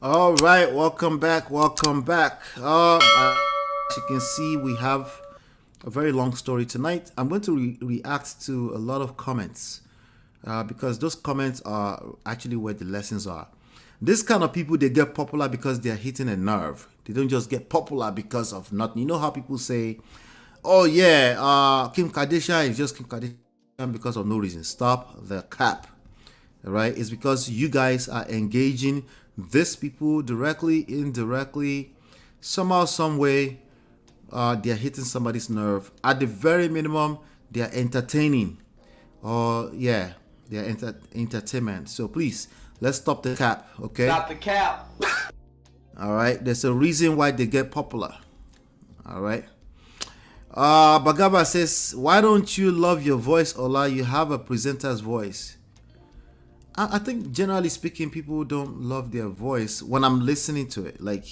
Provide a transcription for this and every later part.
All right, welcome back. Welcome back. As you can see, we have a very long story tonight. I'm going to react to a lot of comments because those comments are actually where the lessons are. This kind of people, they get popular because they're hitting a nerve. They don't just get popular because of nothing. You know how people say, "Oh yeah, Kim Kardashian is just Kim Kardashian because of no reason." Stop the cap. All right, it's because you guys are engaging these people directly, indirectly, somehow, some way. They're hitting somebody's nerve. At the very minimum, they're entertaining, or yeah, they're entertainment. So please, let's stop the cap. Okay. Stop the cap. All right, there's a reason why they get popular. All right. Bagaba says, why don't you love your voice, Ola? You have a presenter's voice. I think generally speaking, people don't love their voice when I'm listening to it. Like,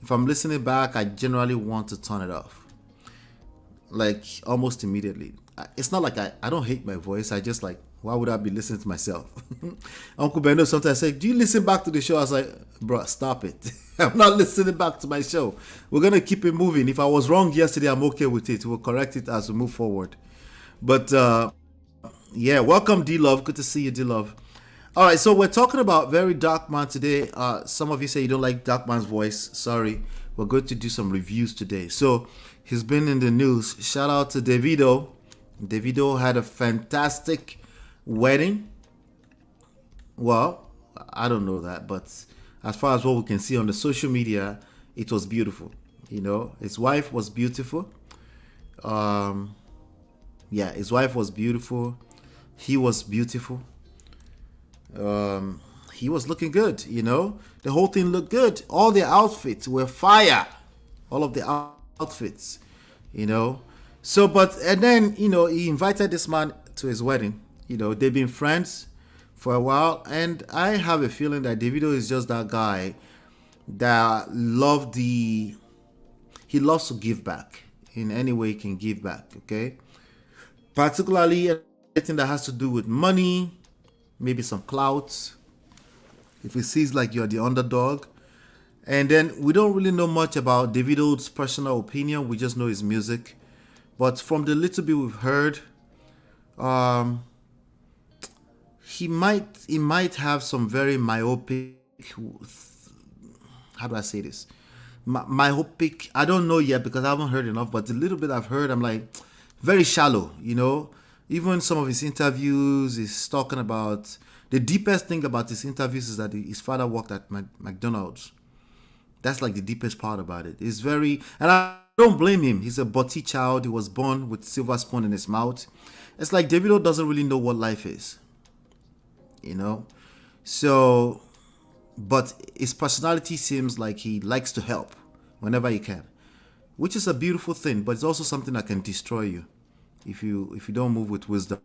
if I'm listening back, I generally want to turn it off. Like, almost immediately. It's not like I don't hate my voice. I just like, why would I be listening to myself? Uncle Beno sometimes say, do you listen back to the show? I was like, bro, stop it. I'm not listening back to my show. We're going to keep it moving. If I was wrong yesterday, I'm okay with it. We'll correct it as we move forward. But, yeah, welcome, D-Love. Good to see you, D-Love. All right, so we're talking about Very Dark Man today. Some of you say you don't like Dark Man's voice. Sorry, we're going to do some reviews today. So he's been in the news. Shout out to Davido. Davido had a fantastic wedding. Well, I don't know that, but as far as what we can see on the social media, it was beautiful. You know, his wife was beautiful. Yeah, his wife was beautiful. He was beautiful. He was looking good, you know. The whole thing looked good. All the outfits were fire. All of the outfits, you know. So, but, and then, you know, he invited this man to his wedding. You know, they've been friends for a while. And I have a feeling that Davido is just that guy that he loves to give back in any way he can give back, okay? Particularly anything that has to do with money, maybe some clout, if it seems like you're the underdog. And then we don't really know much about Davido's personal opinion. We just know his music. But from the little bit we've heard, he might have some very myopic. How do I say this? Myopic. I don't know yet because I haven't heard enough. But the little bit I've heard, I'm like, very shallow. You know, even some of his interviews is talking about the deepest thing about his interviews is that his father worked at McDonald's. That's like the deepest part about it. It's very, and I don't blame him. He's a butty child. He was born with silver spoon in his mouth. It's like Davido doesn't really know what life is, you know. So, but his personality seems like he likes to help whenever he can, which is a beautiful thing. But it's also something that can destroy you if you don't move with wisdom.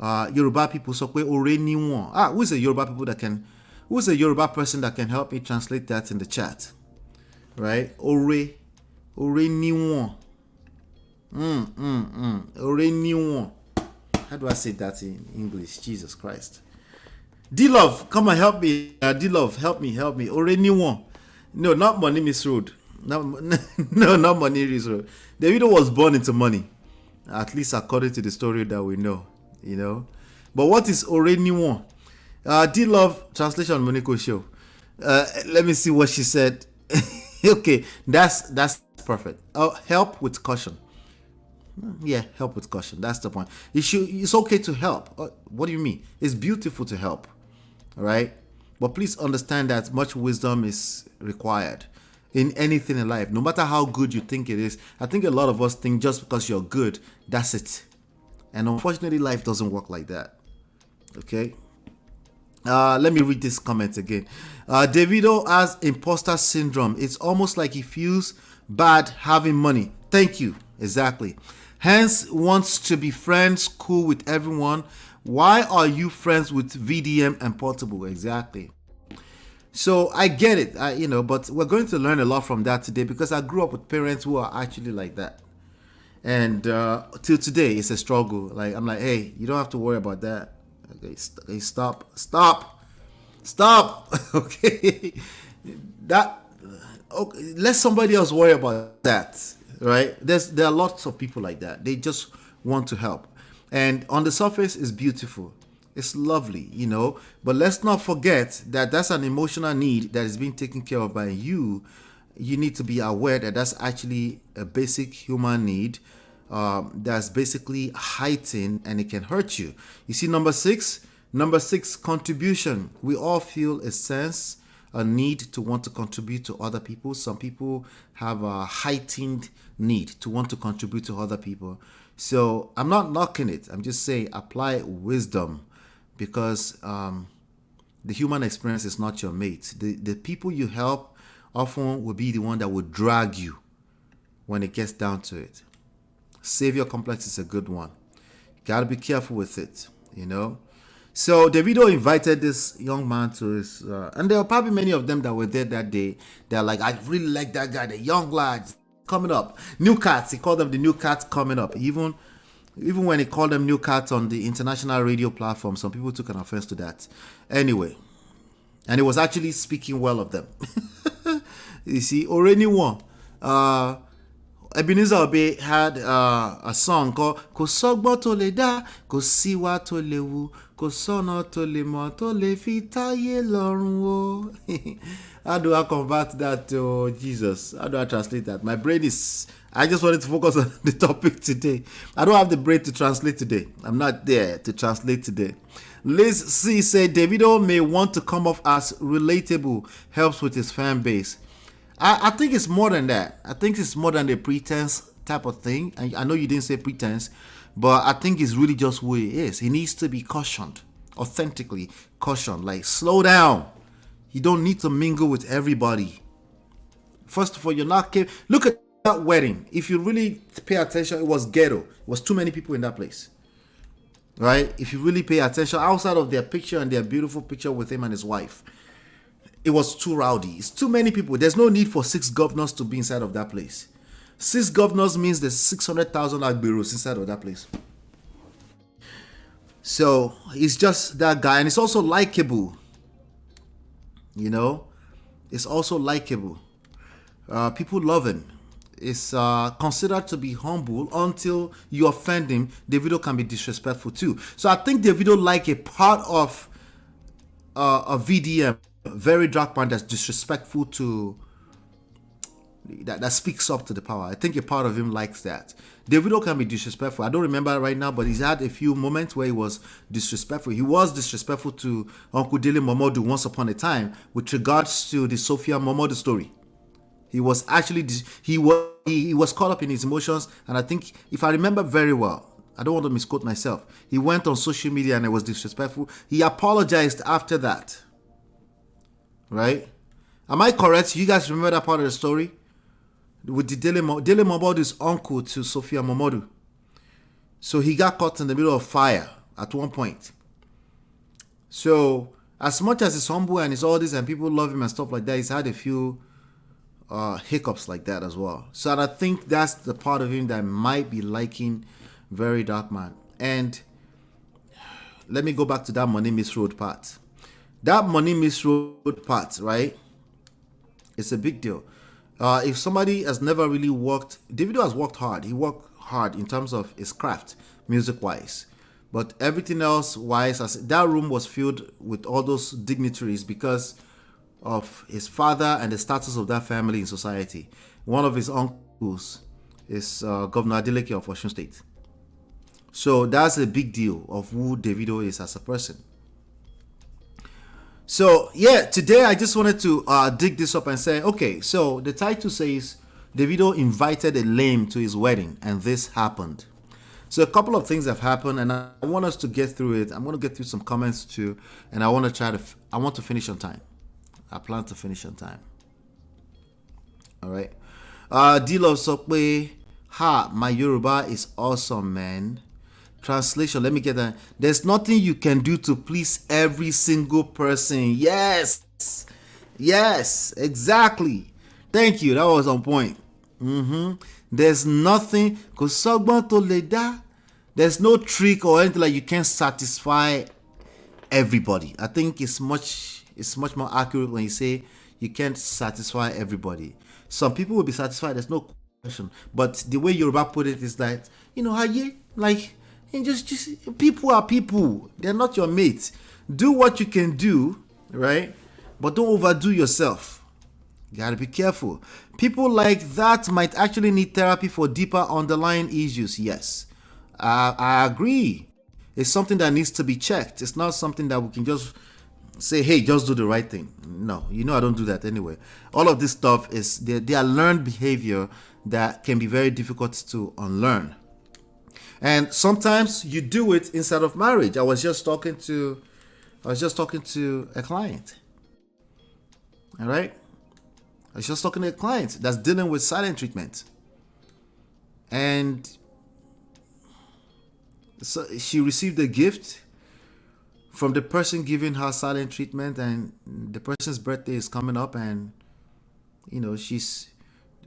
Yoruba people so kwe ore ni won. Who's a Yoruba people that can? Who's a Yoruba person that can help me translate that in the chat? Right? Ore ni won. Ore ni won. How do I say that in English? Jesus Christ. D-Love, come and help me. D-Love, help me. Ore ni won. No, not money misroad. No, not money misroad. Davido was born into money. At least according to the story that we know, you know. But what is already one? D-Love translation Monaco show. Let me see what she said. Okay, that's perfect. Help with caution. Yeah, help with caution. That's the point. It's okay to help. What do you mean? It's beautiful to help, all right? But please understand that much wisdom is required in anything in life, no matter how good you think it is. I think a lot of us think just because you're good, that's it. And unfortunately, life doesn't work like that. Okay? Let me read this comment again. Davido has imposter syndrome. It's almost like he feels bad having money. Thank you. Exactly. Hence, wants to be friends, cool with everyone. Why are you friends with VDM and Portable? Exactly. So I get it, but we're going to learn a lot from that today because I grew up with parents who are actually like that. And till today, it's a struggle. Like, I'm like, hey, you don't have to worry about that. Okay, stop. Stop. Okay. That okay, let somebody else worry about that. Right? There are lots of people like that. They just want to help. And on the surface it's beautiful. It's lovely, But let's not forget that that's an emotional need that is being taken care of by you. You need to be aware that that's actually a basic human need that's basically heightened and it can hurt you. You see, number six, contribution. We all feel a sense, a need to want to contribute to other people. Some people have a heightened need to want to contribute to other people. So I'm not knocking it. I'm just saying apply wisdom, because the human experience is not your mate. The people you help often will be the one that will drag you when it gets down to it. Savior complex is a good one. You gotta be careful with it, So Davido invited this young man to his, and there are probably many of them that were there that day. They're like, I really like that guy, the young lads coming up. New cats, he called them the new cats coming up. Even when he called them new cats on the international radio platform, some people took an offense to that. Anyway, and he was actually speaking well of them. You see, already one. Ebenezer Obey had a song called Kò sọ́gbọ́n tó lè dá, kò síwá tó lè wù, kò sọ́nà tó lè mọ̀ tó lè fi táyé lọ́rùn o. How do I convert that to Jesus? How do I translate that? My brain is... I just wanted to focus on the topic today. I don't have the brain to translate today. I'm not there to translate today. Liz C said Davido may want to come off as relatable, helps with his fan base. I think it's more than that. I think it's more than the pretense type of thing. I know you didn't say pretense, but I think it's really just who he is. He needs to be cautioned, authentically cautioned. Like, slow down. You don't need to mingle with everybody. First of all, you're not... Look at that wedding. If you really pay attention, it was ghetto. It was too many people in that place. Right? If you really pay attention, outside of their picture and their beautiful picture with him and his wife, it was too rowdy. It's too many people. There's no need for 6 governors to be inside of that place. 6 governors means there's 600,000 Agberos inside of that place. So he's just that guy, and it's also likable. It's also likable. People love him. It's considered to be humble until you offend him. Davido can be disrespectful too. So I think Davido like a part of a VDM. VeryDarkMan that's disrespectful to that speaks up to the power. I think a part of him likes that. Davido can be disrespectful. I don't remember right now, but he's had a few moments where he was disrespectful. He was disrespectful to Uncle Dele Momodu once upon a time with regards to the Sophia Momodu story. He was actually he was caught up in his emotions, and I think, if I remember very well, I don't want to misquote myself, he went on social media and it was disrespectful. He apologized after that. Right? Am I correct? You guys remember that part of the story? With the Dele Momodu's uncle to Sophia Momodu. So he got caught in the middle of fire at one point. So as much as he's humble and he's all this and people love him and stuff like that, he's had a few hiccups like that as well. So I think that's the part of him that might be liking VeryDarkMan. And let me go back to that money misroad part. That money misroad part, right? It's a big deal. If somebody has never really worked, Davido has worked hard. He worked hard in terms of his craft, music-wise. But everything else-wise, that room was filled with all those dignitaries because of his father and the status of that family in society. One of his uncles is Governor Adeleke of Osun State. So that's a big deal of who Davido is as a person. So, yeah, today I just wanted to dig this up and say, okay, so the title says Davido invited a lame to his wedding and this happened. So a couple of things have happened and I want us to get through it. I'm going to get through some comments too, and I want to finish on time. I plan to finish on time. All right. D-Love Sokwe, my Yoruba is awesome, man. Translation, let me get that. There's nothing you can do to please every single person. Yes, exactly. Thank you. That was on point. There's nothing. There's no trick or anything like you can't satisfy everybody. I think it's it's much more accurate when you say you can't satisfy everybody. Some people will be satisfied, there's no question. But the way Yoruba put it is that, how you like, and just people are people. They're not your mates. Do what you can do, right? But don't overdo yourself. You gotta be careful. People like that might actually need therapy for deeper underlying issues. Yes, I agree. It's something that needs to be checked. It's not something that we can just say, hey, just do the right thing. No, I don't do that anyway. All of this stuff is they are learned behavior that can be very difficult to unlearn. And sometimes you do it inside of marriage. I was just talking to a client. All right? I was just talking to a client that's dealing with silent treatment. And so she received a gift from the person giving her silent treatment, and the person's birthday is coming up, and she's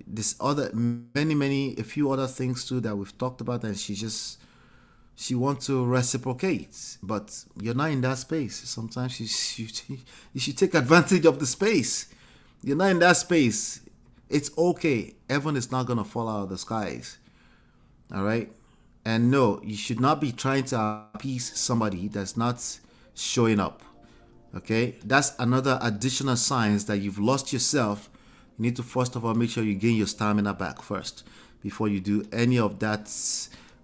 this other a few other things too that we've talked about, and she wants to reciprocate, but you're not in that space. Sometimes you should take advantage of the space. You're not in that space. It's okay. Heaven is not gonna fall out of the skies. All right. And no, you should not be trying to appease somebody that's not showing up. Okay, that's another additional signs that you've lost yourself. You need to first of all make sure you gain your stamina back first before you do any of that.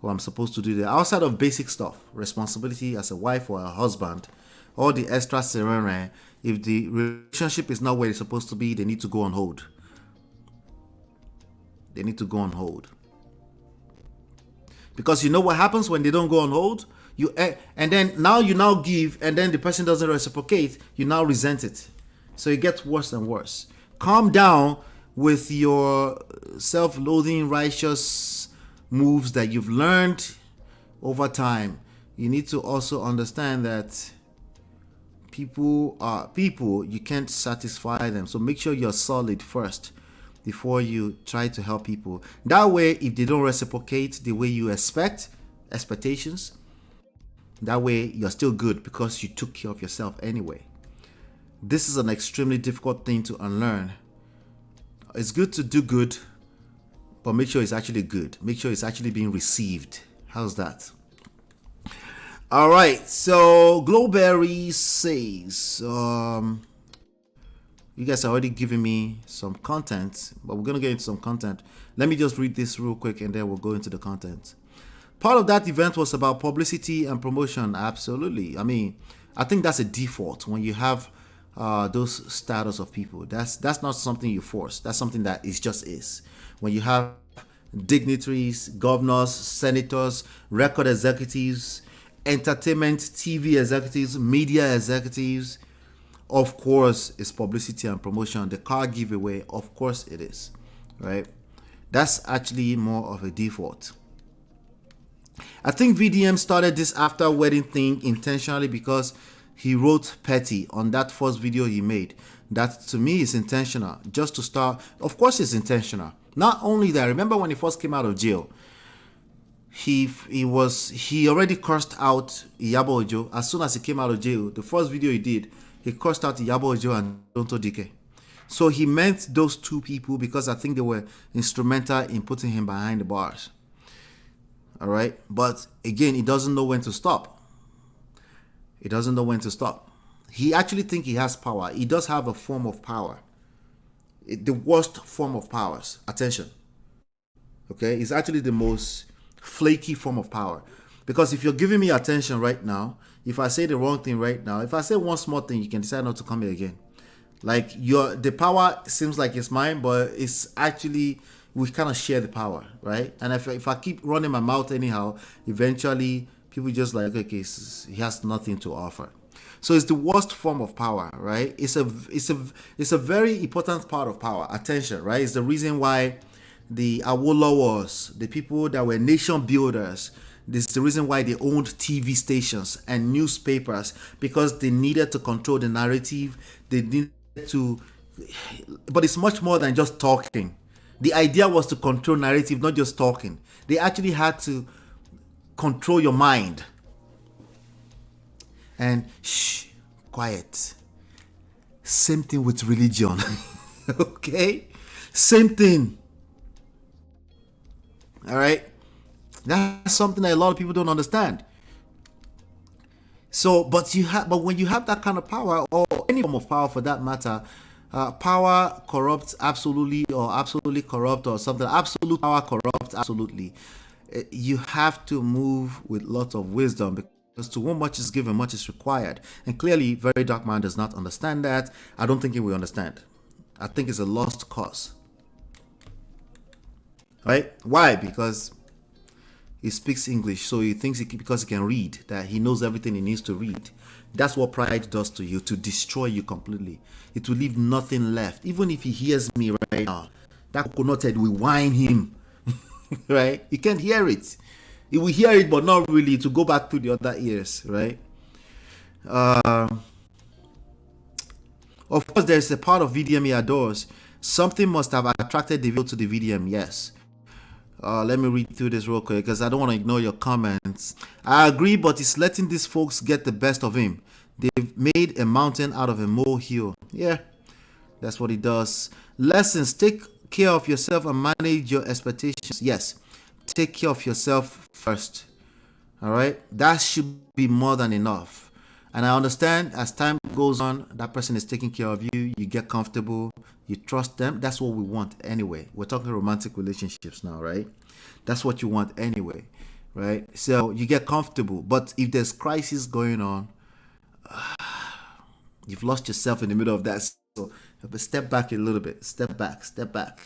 What I'm supposed to do there outside of basic stuff, responsibility as a wife or a husband, all the extra serene. If the relationship is not where it's supposed to be, they need to go on hold. They need to go on hold. Because you know what happens when they don't go on hold? And then you now give, and then the person doesn't reciprocate, you now resent it. So it gets worse and worse. Calm down with your self-loathing, righteous moves that you've learned over time. You need to also understand that people are people. You can't satisfy them. So make sure you're solid first before you try to help people. That way, if they don't reciprocate the way you expectations, that way you're still good because you took care of yourself anyway. This is an extremely difficult thing to unlearn. It's good to do good, but make sure it's actually good. Make sure it's actually being received. How's that? All right. So Glowberry says, you guys are already giving me some content, but we're going to get into some content. Let me just read this real quick and then we'll go into the content. Part of that event was about publicity and promotion. Absolutely. I mean, I think that's a default when you have those status of people. That's not something you force. That's something that just is. When you have dignitaries, governors, senators, record executives, entertainment, TV executives, media executives, of course, it's publicity and promotion. The car giveaway, of course it is, right? That's actually more of a default. I think VDM started this after wedding thing intentionally because he wrote petty on that first video he made. That to me is intentional. Just to start, of course it's intentional. Not only that, remember when he first came out of jail, he already cursed out Iyabo Ojo. As soon as he came out of jail, the first video he did, he cursed out Iyabo Ojo and Donto Dike. So he meant those two people because I think they were instrumental in putting him behind the bars. All right. But again, he doesn't know when to stop. He doesn't know when to stop. He actually thinks he has power. He does have a form of power. The worst form of powers. Attention. Okay. It's actually the most flaky form of power. Because if you're giving me attention right now, if I say the wrong thing right now, if I say one small thing, you can decide not to come here again. Like the power seems like it's mine, but it's actually, we kind of share the power, right? And if I keep running my mouth anyhow, eventually people just like, okay, he has nothing to offer. So it's the worst form of power, right? It's a very important part of power. Attention, right? It's the reason why the Awolowos, the people that were nation builders, this is the reason why they owned TV stations and newspapers, because they needed to control the narrative. They needed to, but it's much more than just talking. The idea was to control narrative, not just talking. They actually had to control your mind. And shh, quiet. Same thing with religion. Okay? Same thing. All right? That's something that a lot of people don't understand. So, but when you have that kind of power, or any form of power for that matter, power corrupts absolutely, or absolutely corrupt, or something. Absolute power corrupts absolutely. You have to move with lots of wisdom, because to whom much is given, much is required. And clearly, VeryDarkMan does not understand that. I don't think he will understand. I think it's a lost cause. Right? Why? Because he speaks English, so he thinks because he can read, that he knows everything he needs to read. That's what pride does to you, to destroy you completely. It will leave nothing left. Even if he hears me right now, that coconut head will whine him. Right? You can't hear it. He will hear it, but not really, to go back to the other ears, right? Of course, there's a part of VDM he adores. Something must have attracted Davido to the VDM, yes. Let me read through this real quick, because I don't want to ignore your comments. I agree, but it's letting these folks get the best of him. They've made a mountain out of a molehill. Yeah, that's what he does. Lessons: take care of yourself and manage your expectations. Yes, take care of yourself first. All right, that should be more than enough. And I understand as time goes on, that person is taking care of you. You get comfortable. You trust them. That's what we want anyway. We're talking romantic relationships now, right? That's what you want anyway, right? So you get comfortable. But if there's crisis going on, you've lost yourself in the middle of that. So step back a little bit. Step back. Step back.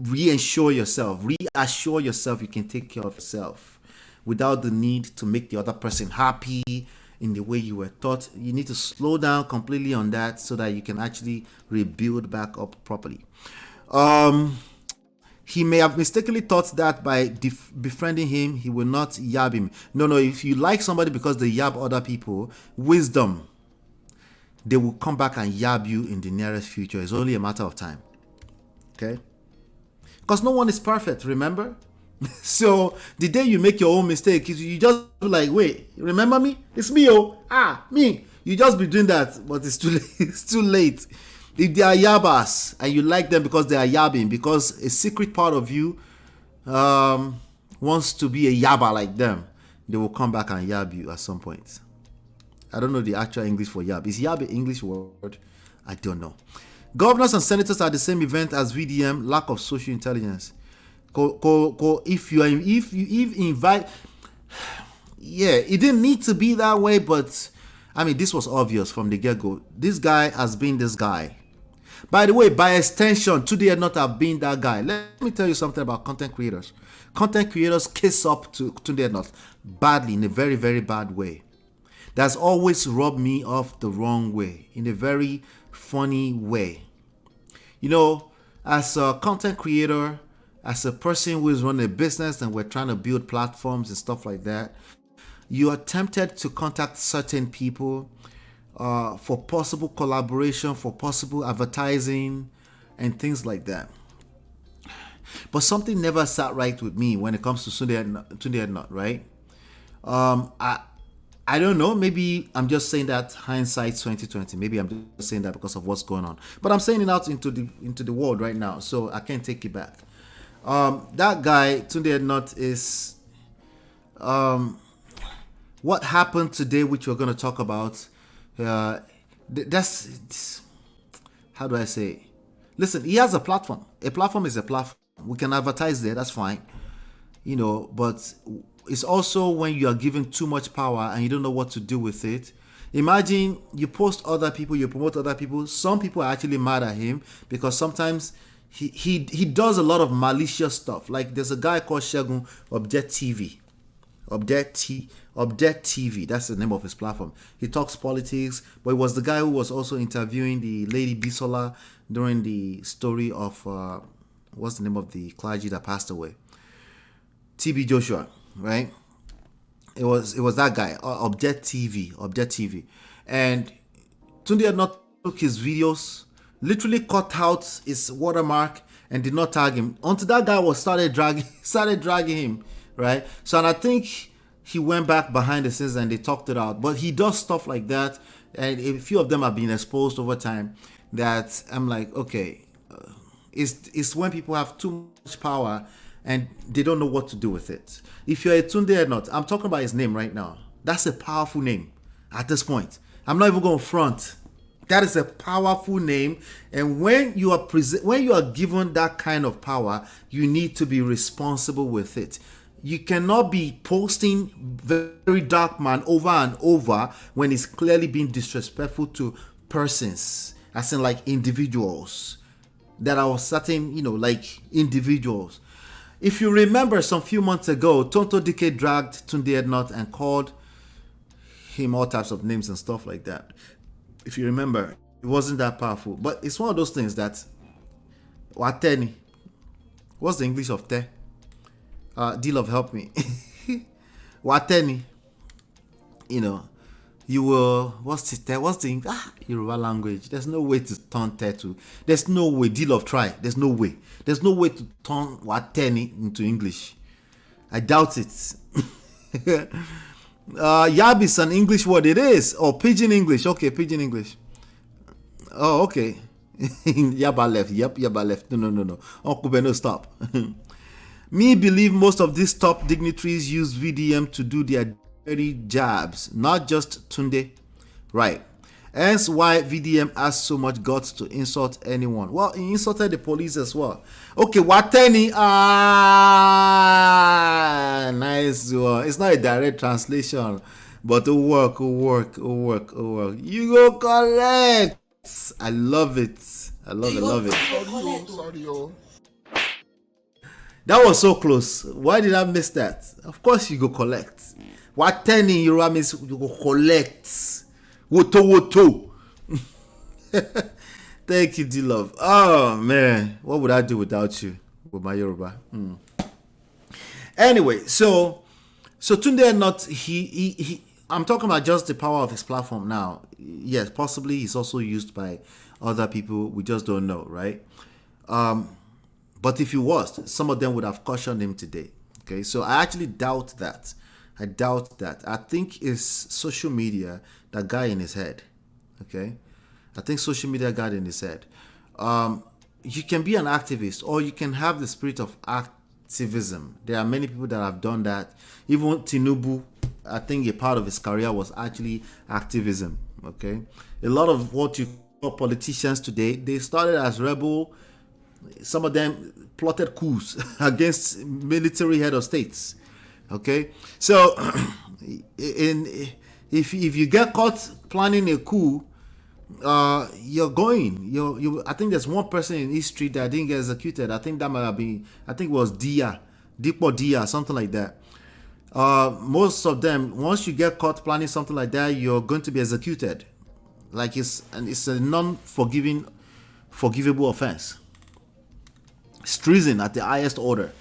Reassure yourself you can take care of yourself without the need to make the other person happy in the way you were taught. You need to slow down completely on that, so that you can actually rebuild back up properly. He may have mistakenly thought that by befriending him, he will not yab him. No, if you like somebody because they yab other people, wisdom, they will come back and yab you in the nearest future. It's only a matter of time. Okay? Because no one is perfect, remember? So the day you make your own mistake, you just like, wait, remember me? It's me, me. You just be doing that, but it's too late. It's too late. If they are yabbers and you like them because they are yabbing, because a secret part of you wants to be a yabber like them, they will come back and yab you at some point. I don't know the actual English for yab. Is yab an English word? I don't know. Governors and senators are the same event as VDM. Lack of social intelligence. If you invite, yeah, it didn't need to be that way, but I mean, this was obvious from the get-go. This guy has been this guy. By the way, by extension, Tunde not have been that guy. Let me tell you something about content creators. Content creators kiss up to Tunde not badly, in a very, very bad way. That's always rubbed me off the wrong way, in a very funny way. You know, as a content creator, as a person who is running a business and we're trying to build platforms and stuff like that, you are tempted to contact certain people for possible collaboration, for possible advertising and things like that. But something never sat right with me when it comes to Tunde Not, right? I don't know. Maybe I'm just saying that hindsight 2020. Maybe I'm just saying that because of what's going on. But I'm saying it out into the world right now, so I can't take it back. That guy, Tunde Not, is what happened today, which we're going to talk about. That's how do I say? Listen, he has a platform. A platform is a platform. We can advertise there. That's fine, you know. But it's also when you are given too much power and you don't know what to do with it. Imagine you post other people, you promote other people. Some people are actually mad at him because sometimes he does a lot of malicious stuff. Like there's a guy called Segun Object TV. Object TV, that's the name of his platform. He talks politics, but it was the guy who was also interviewing the lady Bisola during the story of what's the name of the clergy that passed away? TB Joshua, right? It was that guy, Object TV. And Tunde had not took his videos, literally cut out his watermark and did not tag him until that guy started dragging him, right? So, and I think he went back behind the scenes and they talked it out. But he does stuff like that, and a few of them have been exposed over time. That I'm like, okay, it's when people have too much power and they don't know what to do with it. If you're a Tunde or not, I'm talking about his name right now. That's a powerful name at this point. I'm not even going to front. That is a powerful name, and when you are when you are given that kind of power, you need to be responsible with it. You cannot be posting very dark man over and over when it's clearly being disrespectful to persons, as in like individuals that are certain, like individuals. If you remember, some few months ago, Tonto Dike dragged Tunde Ednut and called him all types of names and stuff like that. If you remember, it wasn't that powerful. But it's one of those things that Wateni. What's the English of te? D-Love, help me. Wateni. You will, what's the Yoruba language? There's no way to turn te to. There's no way. D-Love, try. There's no way. There's no way to turn Wateni into English. I doubt it. Yab is an English word. It is. Oh, Pidgin English. Okay, Pidgin English. Oh, okay. Yaba left. Yep, Yaba left. No. Uncle Beno, stop. Me believe most of these top dignitaries use VDM to do their dirty jabs, not just Tunde. Right. Hence why VDM has so much guts to insult anyone. Well, he insulted the police as well. Okay, Wateni. Nice one. It's not a direct translation, but it'll work. You go correct. I love it. I love it. Sorry. That was so close. Why did I miss that? Of course you go collect. Wateni Yoruba means you go collect. Woto. Thank you, D-Love. Oh man, what would I do without you with my Yoruba? Anyway, so Tunde Ednut, he I'm talking about just the power of his platform now. Yes, possibly he's also used by other people. We just don't know, right? But if he was, some of them would have cautioned him today. Okay, so I actually doubt that. I think it's social media that got in his head. Okay, I think social media got in his head. You can be an activist, or you can have the spirit of activism. There are many people that have done that. Even Tinubu, I think a part of his career was actually activism. Okay, a lot of what you call politicians today, they started as rebel. Some of them plotted coups against military head of states. Okay, so if you get caught planning a coup, you're going. I think there's one person in history that didn't get executed. I think that might have been. I think it was Dipo Dia, something like that. Most of them, once you get caught planning something like that, you're going to be executed. Like it's a forgivable offense. It's treason at the highest order.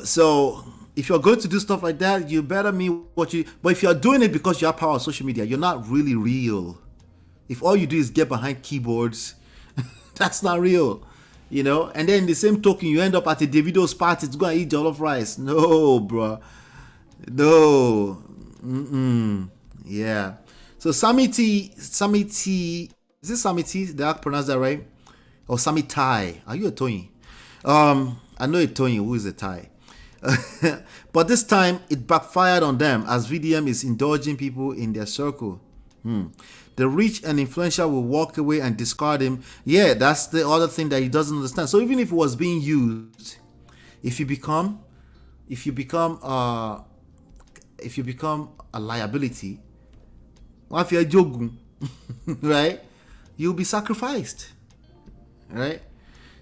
So if you're going to do stuff like that, you better mean what you. But if you're doing it because you have power on social media, you're not really real. If all you do is get behind keyboards, that's not real. And then in the same token, you end up at a Davido's party to go and eat jollof rice. No, bro. No. Yeah. So Sammy T, is it Sammy T? Did I pronounce that right? Or Sammy Tai? Are you a Tony? I know a Tony who is a Thai. But this time it backfired on them as VDM is indulging people in their circle. The rich and influential will walk away and discard him. Yeah, that's the other thing that he doesn't understand. So even if it was being used, if you become a liability, if you're jogun, right, you'll be sacrificed, right?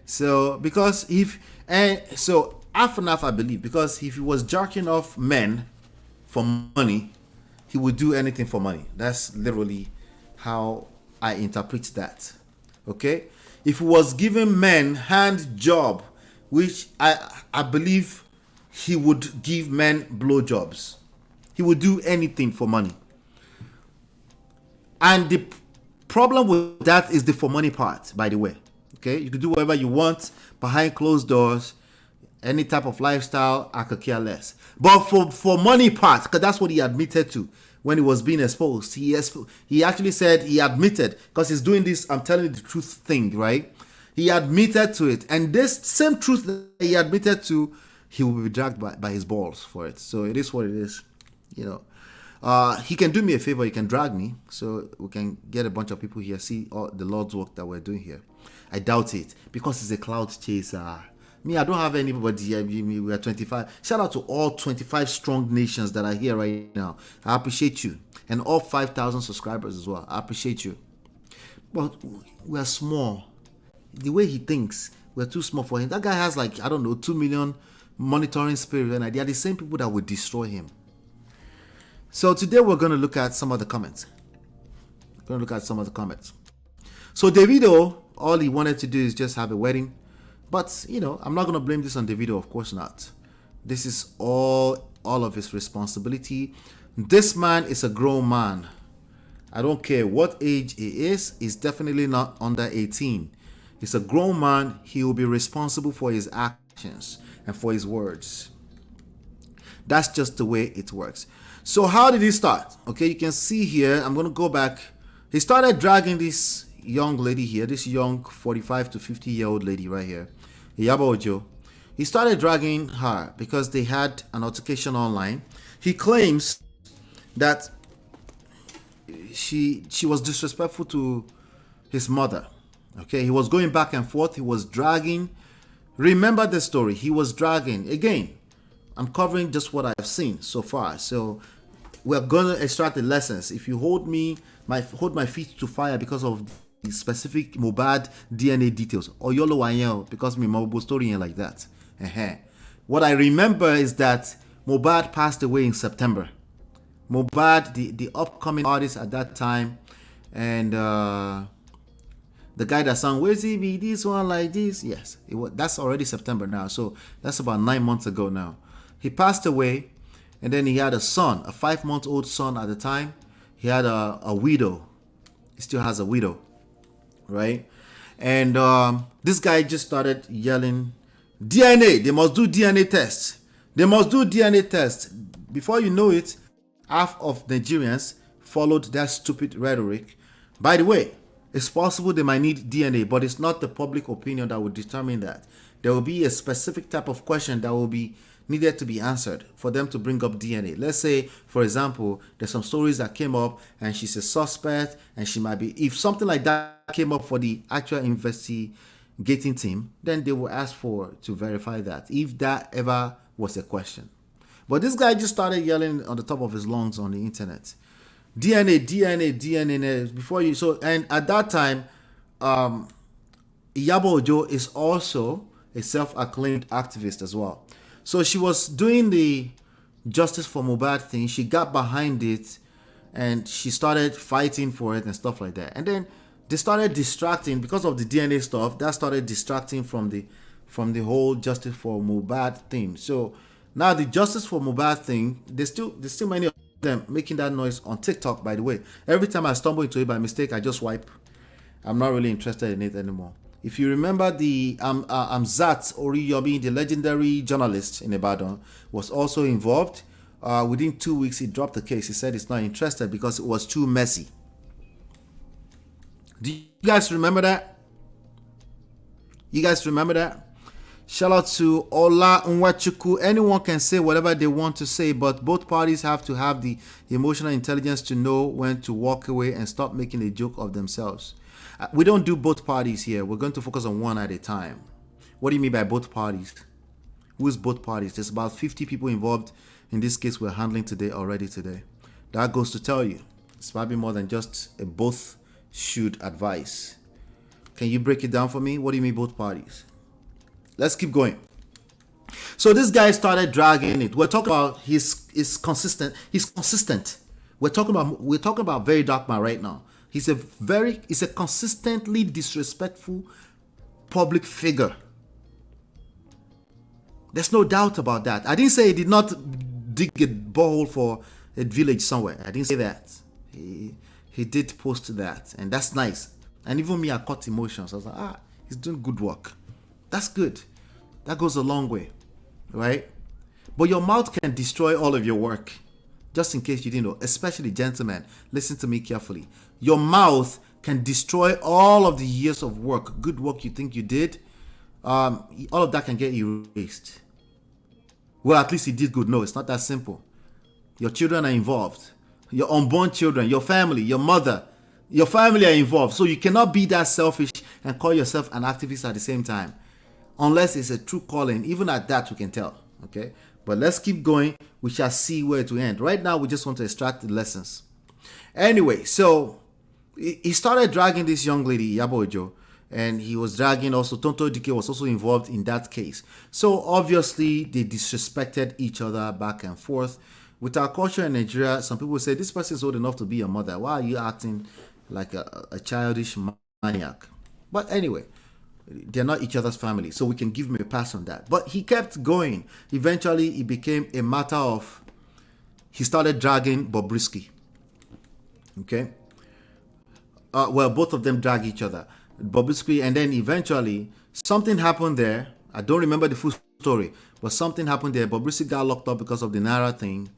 So half and half, I believe, because if he was jerking off men for money, he would do anything for money. That's literally how I interpret that. Okay, if he was giving men hand job, which I believe he would give men blowjobs. He would do anything for money. And the problem with that is the for money part, by the way. Okay, you could do whatever you want behind closed doors, any type of lifestyle, I could care less. But for money part, because that's what he admitted to when he was being exposed. He actually said, he admitted, because he's doing this I'm telling you the truth thing, right? He admitted to it. And this same truth that he admitted to, he will be dragged by his balls for it. So it is what it is, you know. He can do me a favor, he can drag me, so we can get a bunch of people here, see all the Lord's work that we're doing here. I doubt it, because he's a clout chaser. Me, I don't have anybody here. We are 25. Shout out to all 25 strong nations that are here right now. I appreciate you. And all 5,000 subscribers as well. I appreciate you. But we are small. The way he thinks, we're too small for him. That guy has like, I don't know, 2 million monitoring spirit, and they are the same people that would destroy him. So today we're going to look at some of the comments. So Davido, all he wanted to do is just have a wedding. But, you know, I'm not going to blame this on Davido, of course not. This is all of his responsibility. This man is a grown man. I don't care what age he is. He's definitely not under 18. He's a grown man. He will be responsible for his actions and for his words. That's just the way it works. So how did he start? Okay, you can see here, I'm going to go back. He started dragging this young lady here, this young 45 to 50-year-old lady right here, Iyabo Ojo. He started dragging her because they had an altercation online. He claims that she was disrespectful to his mother. Okay, he was going back and forth. He was dragging. Remember the story. He was dragging. Again, I'm covering just what I've seen so far. So we're going to extract the lessons. If you hold my feet to fire because of the specific Mohbad DNA details, or YOLO Wanyel, because me mobile story like that. What I remember is that Mohbad passed away in September. Mohbad, the upcoming artist at that time, and the guy that sang "Where's he be this one like this?" Yes, that's already September now, so that's about 9 months ago now. He passed away, and then he had a son, a 5-month-old son at the time. He had a widow. He still has a widow, right? And this guy just started yelling, DNA, they must do DNA tests. They must do DNA tests. Before you know it, half of Nigerians followed that stupid rhetoric. By the way, it's possible they might need DNA, but it's not the public opinion that will determine that. There will be a specific type of question that will be needed to be answered for them to bring up DNA. Let's say, for example, there's some stories that came up and she's a suspect and she might be, if something like that came up for the actual investigating team, then they will ask to verify that, if that ever was a question. But this guy just started yelling on the top of his lungs on the internet. DNA, DNA, DNA, before you, so, and at that time, Iyabo Ojo is also a self-acclaimed activist as well. So she was doing the Justice for Mohbad thing. She got behind it and she started fighting for it and stuff like that. And then they started distracting because of the DNA stuff. That started distracting from the whole Justice for Mohbad thing. So now the Justice for Mohbad thing, there's still many of them making that noise on TikTok, by the way. Every time I stumble into it by mistake, I just wipe. I'm not really interested in it anymore. If you remember the Amzat Oriyomi, the legendary journalist in Ibadan, was also involved. Within 2 weeks, he dropped the case. He said he's not interested because it was too messy. Do you guys remember that? You guys remember that? Shout out to Ola Nwachuku. Anyone can say whatever they want to say, but both parties have to have the emotional intelligence to know when to walk away and stop making a joke of themselves. We don't do both parties here. We're going to focus on one at a time. What do you mean by both parties? Who's both parties? There's about 50 people involved in this case we're handling already today. That goes to tell you, it's probably more than just a both should advice. Can you break it down for me? What do you mean both parties? Let's keep going. So this guy started dragging it. We're talking about he's consistent. He's consistent. We're talking about VeryDarkMan right now. He's a consistently disrespectful public figure. There's no doubt about that. I didn't say he did not dig a borehole for a village somewhere. I didn't say that. He did post that, and that's nice. And even me, I caught emotions. I was like, he's doing good work. That's good. That goes a long way, right? But your mouth can destroy all of your work. just in case you didn't know, especially gentlemen, listen to me carefully. Your mouth can destroy all of the years of work, good work you think you did. All of that can get erased. Well, at least you did good. No, it's not that simple. Your children are involved. Your unborn children, your family, your mother, your family are involved. So you cannot be that selfish and call yourself an activist at the same time. Unless it's a true calling. Even at that, we can tell. Okay? But let's keep going. We shall see where to end. Right now, we just want to extract the lessons. Anyway, so he started dragging this young lady, Iyabo Ojo, and he was dragging also, Tonto Dike was also involved in that case. So obviously, they disrespected each other back and forth. With our culture in Nigeria, some people say, this person is old enough to be your mother. Why are you acting like a childish maniac? But anyway, they're not each other's family, so we can give him a pass on that. But he kept going. Eventually, it became a matter of, he started dragging Bobrisky. Okay? Well, both of them drag each other. Bobrisky, and then eventually, something happened there. I don't remember the full story, but something happened there. Bobrisky got locked up because of the Naira thing.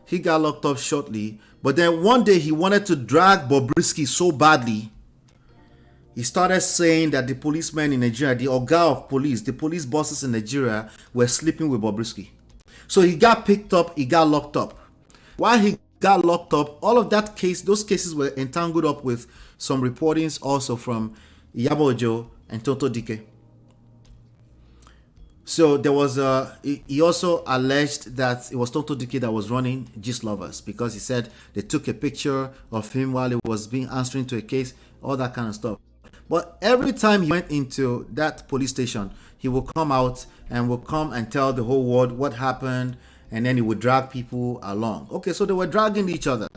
He got locked up shortly. But then one day, he wanted to drag Bobrisky so badly. He started saying that the policemen in Nigeria, the Oga of police, the police bosses in Nigeria were sleeping with Bobrisky. So he got picked up, he got locked up. While he got locked up, all of that case, those cases were entangled up with some reportings also from Iyabo Ojo and Tonto Dike. So there was he also alleged that it was Tonto Dike that was running Gist Lovers because he said they took a picture of him while he was being answering to a case, all that kind of stuff. But every time he went into that police station, he would come out and would come and tell the whole world what happened, and then he would drag people along. Okay, so they were dragging each other.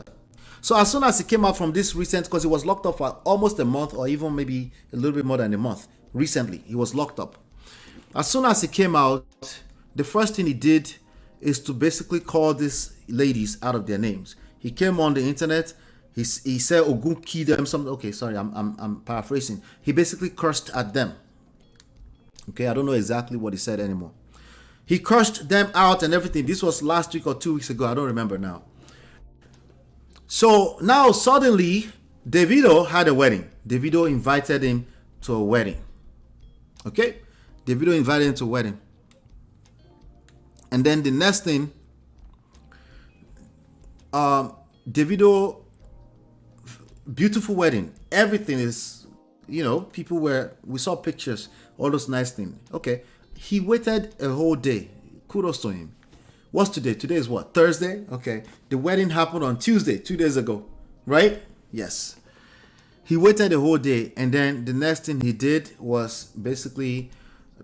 So as soon as he came out from this recent, because he was locked up for almost a month or even maybe a little bit more than a month, recently, he was locked up. As soon as he came out, the first thing he did is to basically call these ladies out of their names. He came on the internet. He said Ogun killed them. Something. Okay, sorry, I'm paraphrasing. He basically cursed at them. Okay, I don't know exactly what he said anymore. He cursed them out and everything. This was last week or 2 weeks ago. I don't remember now. So now suddenly, Davido had a wedding. Davido invited him to a wedding. Okay, Davido invited him to a wedding. And then the next thing, Davido, beautiful wedding. Everything is, people we saw pictures, all those nice things. Okay. He waited a whole day. Kudos to him. What's today? Today is what? Thursday? Okay. The wedding happened on Tuesday, 2 days ago. Right? Yes. He waited a whole day. And then the next thing he did was basically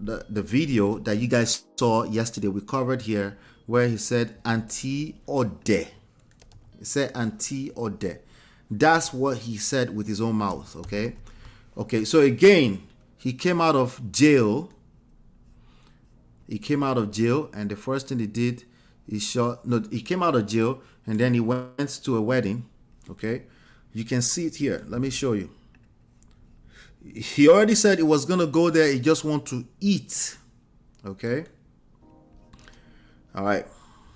the video that you guys saw yesterday. We covered here where he said, Auntie Ode. He said, Auntie Ode. That's what he said with his own mouth. Okay. Okay. So again, he came out of jail. He came out of jail, and the first thing he did, he came out of jail, and then he went to a wedding. Okay, you can see it here. Let me show you. He already said he was gonna go there. He just want to eat. Okay. All right.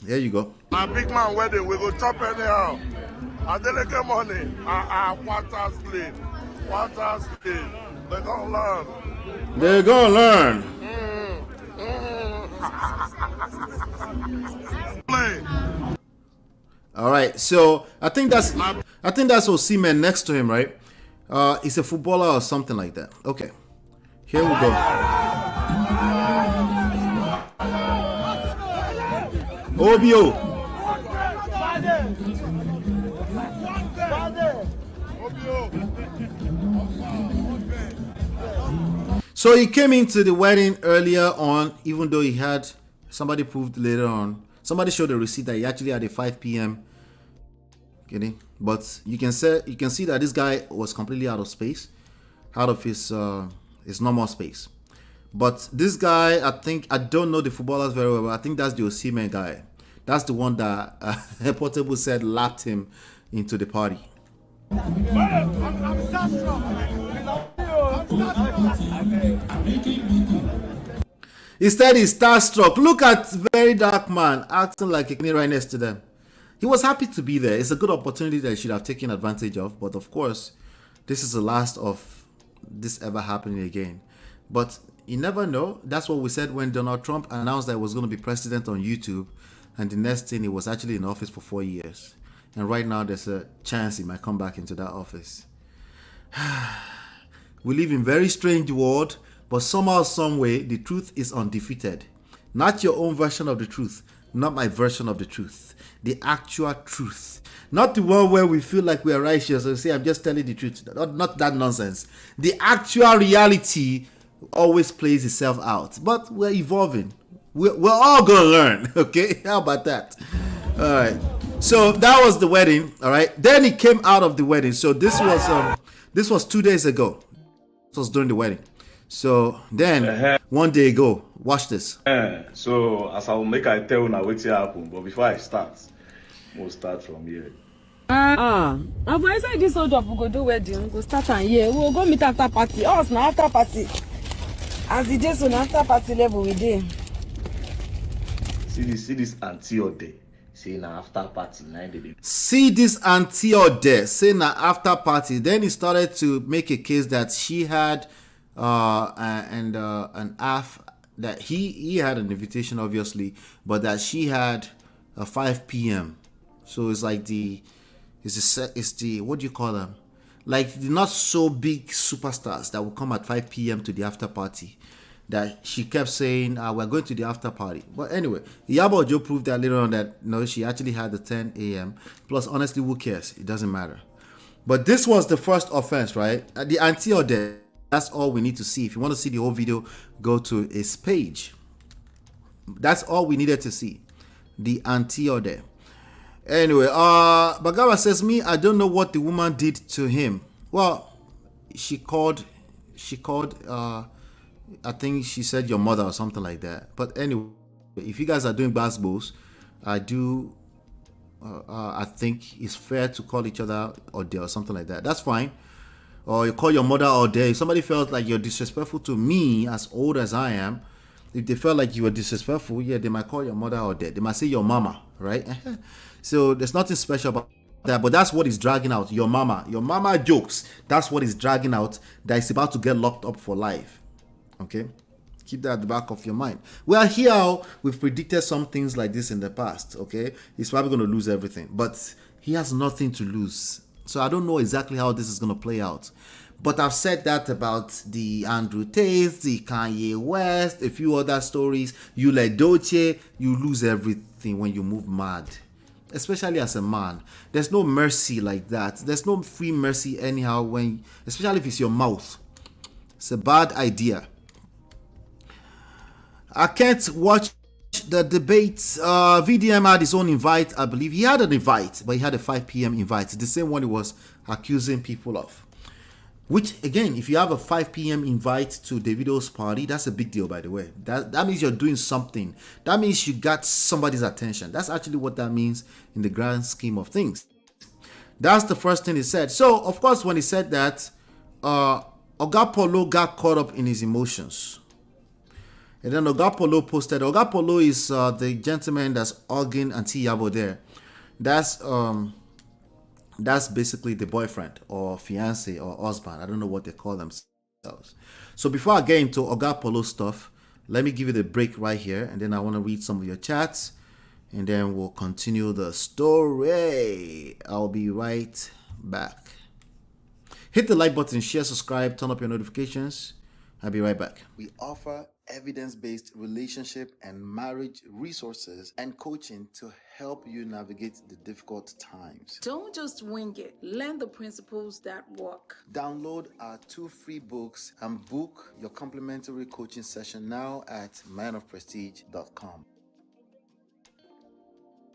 There you go. A big man wedding, we go chop anyhow. And then they get money. Water sleep. They gonna learn. They're gonna learn. All right, so I think that's Osimhen next to him, right? He's a footballer or something like that. Okay, here we go. Obio. So he came into the wedding earlier on, even though he had, somebody proved later on, somebody showed the receipt that he actually had a 5 p.m. Kidding? But you can see that this guy was completely out of space, out of his normal space. But this guy, I don't know the footballers very well, but I think that's the Osimhen guy. That's the one that Portable said lapped him into the party. Instead, he's starstruck. Look at VeryDarkMan acting like a kid right next to them. He was happy to be there. It's a good opportunity that he should have taken advantage of. But of course, this is the last of this ever happening again. But you never know. That's what we said when Donald Trump announced that he was going to be president on YouTube. And the next thing, he was actually in office for 4 years. And right now, there's a chance he might come back into that office. We live in a very strange world, but somehow, some way, the truth is undefeated. Not your own version of the truth, not my version of the truth. The actual truth. Not the one where we feel like we are righteous and say, I'm just telling the truth. Not that nonsense. The actual reality always plays itself out. But we're evolving. We're all going to learn. Okay? How about that? All right. So that was the wedding. All right. Then he came out of the wedding. So this was 2 days ago. This was during the wedding. So then, 1 day ago, watch this. So as I will make I tell now what's happen, but before I start, we'll start from here. If I say this hold up, we go do wedding, go start and here. We'll go meet after party. Us now after party. As the days on after party level we did. See this auntie or day. Say na after party 9 days. See this auntie or there, say na after party. Then he started to make a case that she had an AF that he had an invitation obviously, but that she had a 5 p.m. So it's like it's the what do you call them? Like the not so big superstars that will come at 5 p.m. to the after party. That she kept saying, we're going to the after party. But anyway, Iyabo Ojo proved that later on that no, she actually had the 10 a.m. Plus, honestly, who cares? It doesn't matter. But this was the first offense, right? The auntie or there. That's all we need to see. If you want to see the whole video, go to his page. That's all we needed to see. The auntie or there. Anyway, Bagawa says, I don't know what the woman did to him. Well, she called, I think she said your mother or something like that. But anyway, if you guys are doing basketballs, I think it's fair to call each other or there or something like that. That's fine. Or you call your mother or there. If somebody felt like you're disrespectful to me, as old as I am, if they felt like you were disrespectful, yeah, they might call your mother or there. They might say your mama, right? So there's nothing special about that, but that's what is dragging out. Your mama jokes. That's what is dragging out. That is about to get locked up for life. Okay, keep that at the back of your mind. Well, here we've predicted some things like this in the past. Okay, he's probably going to lose everything, but he has nothing to lose. So I don't know exactly how this is going to play out. But I've said that about the Andrew Tate, the Kanye West, a few other stories. You like Doche, you lose everything when you move mad. Especially as a man. There's no mercy like that. There's no free mercy anyhow, especially if it's your mouth. It's a bad idea. I can't watch the debate. VDM had his own invite, I believe. He had an invite, but he had a 5 p.m. invite. The same one he was accusing people of. Which, again, if you have a 5 p.m. invite to Davido's party, that's a big deal, by the way. That means you're doing something. That means you got somebody's attention. That's actually what that means in the grand scheme of things. That's the first thing he said. So, of course, when he said that, Oga Polo got caught up in his emotions. And then Oga Polo posted. Oga Polo is the gentleman that's hugging Auntie Iyabo there. That's basically the boyfriend or fiance or husband. I don't know what they call themselves. So before I get into Oga Polo stuff, let me give you the break right here. And then I want to read some of your chats. And then we'll continue the story. I'll be right back. Hit the like button, share, subscribe, turn up your notifications. I'll be right back. We offer evidence-based relationship and marriage resources and coaching to help you navigate the difficult times. Don't just wing it. Learn the principles that work. Download our 2 free books and book your complimentary coaching session now at manofprestige.com.